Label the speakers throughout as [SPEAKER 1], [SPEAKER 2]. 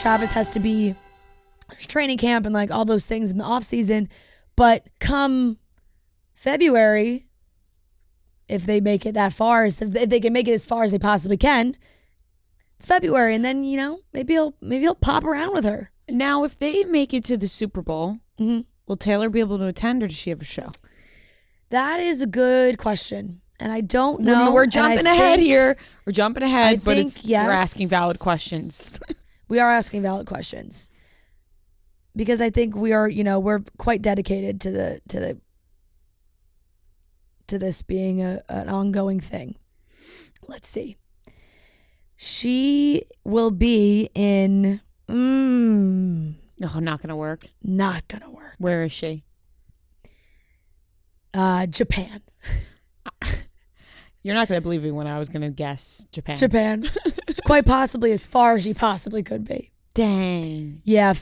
[SPEAKER 1] Travis has to be there's training camp and like all those things in the off season. But come February, if they make it that far, if they can make it as far as they possibly can, it's February, and then maybe he'll pop around with her.
[SPEAKER 2] Now, if they make it to the Super Bowl, will Taylor be able to attend, or does she have a show?
[SPEAKER 1] That is a good question, and I don't know.
[SPEAKER 2] We're jumping ahead here. We're jumping ahead, but we're asking valid questions.
[SPEAKER 1] We are asking valid questions because I think we are. We're quite dedicated to this being an ongoing thing. Let's see. She will be in.
[SPEAKER 2] No, not gonna work.
[SPEAKER 1] Not gonna work.
[SPEAKER 2] Where is she?
[SPEAKER 1] Japan.
[SPEAKER 2] You're not gonna believe me when I was gonna guess Japan.
[SPEAKER 1] Japan. It's quite possibly as far as she possibly could be.
[SPEAKER 2] Dang.
[SPEAKER 1] Yeah,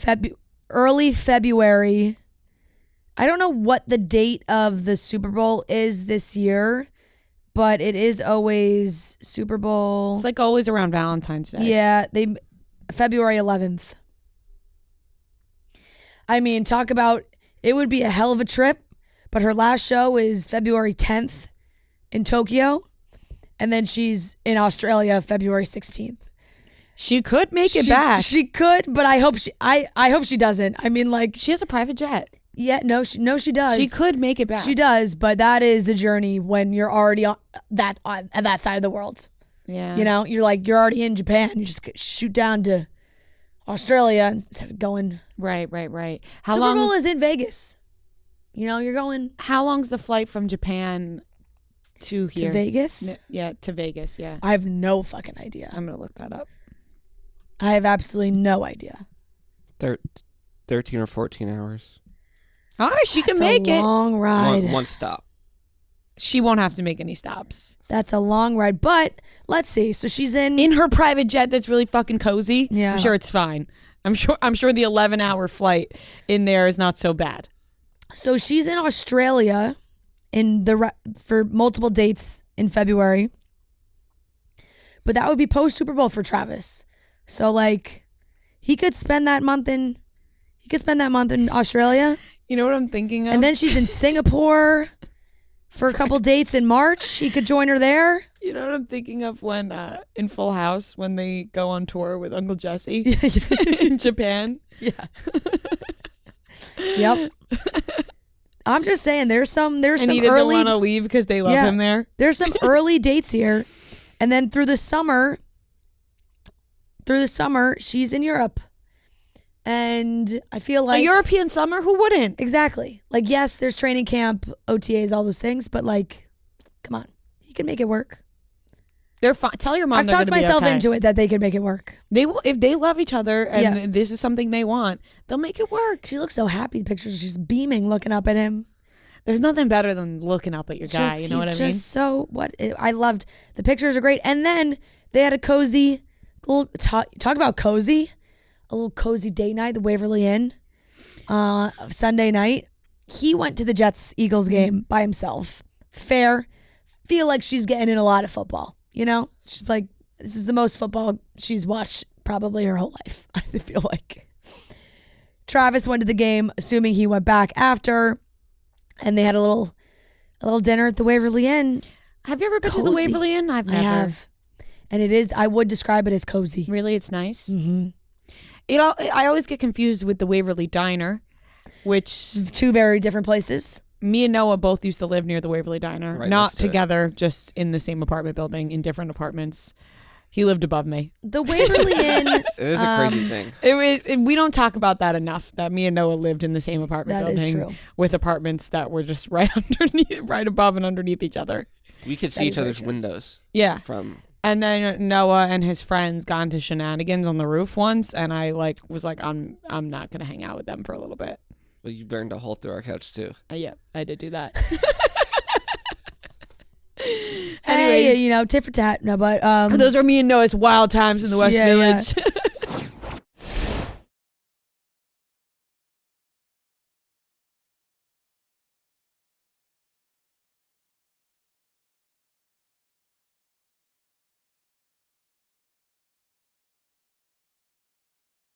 [SPEAKER 1] early February. I don't know what the date of the Super Bowl is this year, but it is always Super Bowl.
[SPEAKER 2] It's like always around Valentine's Day.
[SPEAKER 1] Yeah, February 11th. I mean, talk about it would be a hell of a trip, but her last show is February 10th in Tokyo, and then she's in Australia February 16th.
[SPEAKER 2] She could make it back.
[SPEAKER 1] She could, but I hope she doesn't. I mean, like,
[SPEAKER 2] she has a private jet.
[SPEAKER 1] Yeah, she does.
[SPEAKER 2] She could make it back.
[SPEAKER 1] She does, but that is a journey when you're already on that side of the world.
[SPEAKER 2] Yeah.
[SPEAKER 1] You're already in Japan. You just shoot down to Australia instead of going.
[SPEAKER 2] Right.
[SPEAKER 1] Super Bowl is in Vegas. You're going.
[SPEAKER 2] How long's the flight from Japan to here?
[SPEAKER 1] To Vegas?
[SPEAKER 2] Yeah, to Vegas, yeah.
[SPEAKER 1] I have no fucking idea.
[SPEAKER 2] I'm going to look that up.
[SPEAKER 1] I have absolutely no idea.
[SPEAKER 3] 13 or 14 hours.
[SPEAKER 2] All right, she can make it.
[SPEAKER 1] That's a long ride.
[SPEAKER 3] One stop.
[SPEAKER 2] She won't have to make any stops.
[SPEAKER 1] That's a long ride, but let's see. So she's in
[SPEAKER 2] her private jet that's really fucking cozy.
[SPEAKER 1] Yeah.
[SPEAKER 2] I'm sure it's fine. I'm sure the 11-hour flight in there is not so bad.
[SPEAKER 1] So she's in Australia for multiple dates in February. But that would be post Super Bowl for Travis. So like he could spend that month in Australia.
[SPEAKER 2] You know what I'm thinking of?
[SPEAKER 1] And then she's in Singapore for a couple dates in March. He could join her there.
[SPEAKER 2] You know what I'm thinking of when in Full House when they go on tour with Uncle Jesse in Japan?
[SPEAKER 1] Yes. Yep. I'm just saying there's some
[SPEAKER 2] and he doesn't want to leave because they love him there.
[SPEAKER 1] There's some early dates here. And then through the summer she's in Europe. And I feel like
[SPEAKER 2] a European summer, who wouldn't?
[SPEAKER 1] Exactly. Like, yes, there's training camp, OTAs, all those things, but like, come on, he can make it work.
[SPEAKER 2] They're fine. Tell your mom.
[SPEAKER 1] I've talked myself into it that they could make it work.
[SPEAKER 2] They will if they love each other and this is something they want. They'll make it work.
[SPEAKER 1] She looks so happy. The pictures, she's beaming, looking up at him.
[SPEAKER 2] There's nothing better than looking up at your guy. You know what I mean?
[SPEAKER 1] Just so I loved the pictures are great, and then they had a cozy little talk about cozy. A little cozy date night, the Waverly Inn, Sunday night. He went to the Jets-Eagles game by himself. Fair. Feel like she's getting in a lot of football. She's like, this is the most football she's watched probably her whole life. I feel like. Travis went to the game, assuming he went back after, and they had a little dinner at the Waverly Inn.
[SPEAKER 2] Have you ever been to the Waverly Inn? I've never.
[SPEAKER 1] I have. And I would describe it as cozy.
[SPEAKER 2] Really? It's nice?
[SPEAKER 1] Mm-hmm.
[SPEAKER 2] I always get confused with the Waverly Diner, which...
[SPEAKER 1] Two very different places.
[SPEAKER 2] Me and Noah both used to live near the Waverly Diner.
[SPEAKER 3] Right
[SPEAKER 2] not together, just in the same apartment building, in different apartments. He lived above me.
[SPEAKER 1] The Waverly Inn...
[SPEAKER 3] It is a crazy thing.
[SPEAKER 2] We don't talk about that enough, that me and Noah lived in the same apartment building.
[SPEAKER 1] That is true.
[SPEAKER 2] With apartments that were just right above and underneath each other.
[SPEAKER 3] We could see each other's windows.
[SPEAKER 2] Yeah.
[SPEAKER 1] And
[SPEAKER 2] then Noah and his friends got into shenanigans on the roof once, and I was like, I'm not gonna hang out with them for a little bit.
[SPEAKER 3] Well, you burned a hole through our couch too.
[SPEAKER 2] Yeah, I did do that.
[SPEAKER 1] Anyways, tit for tat. No, but
[SPEAKER 2] those were me and Noah's wild times in the West Village.
[SPEAKER 1] Yeah.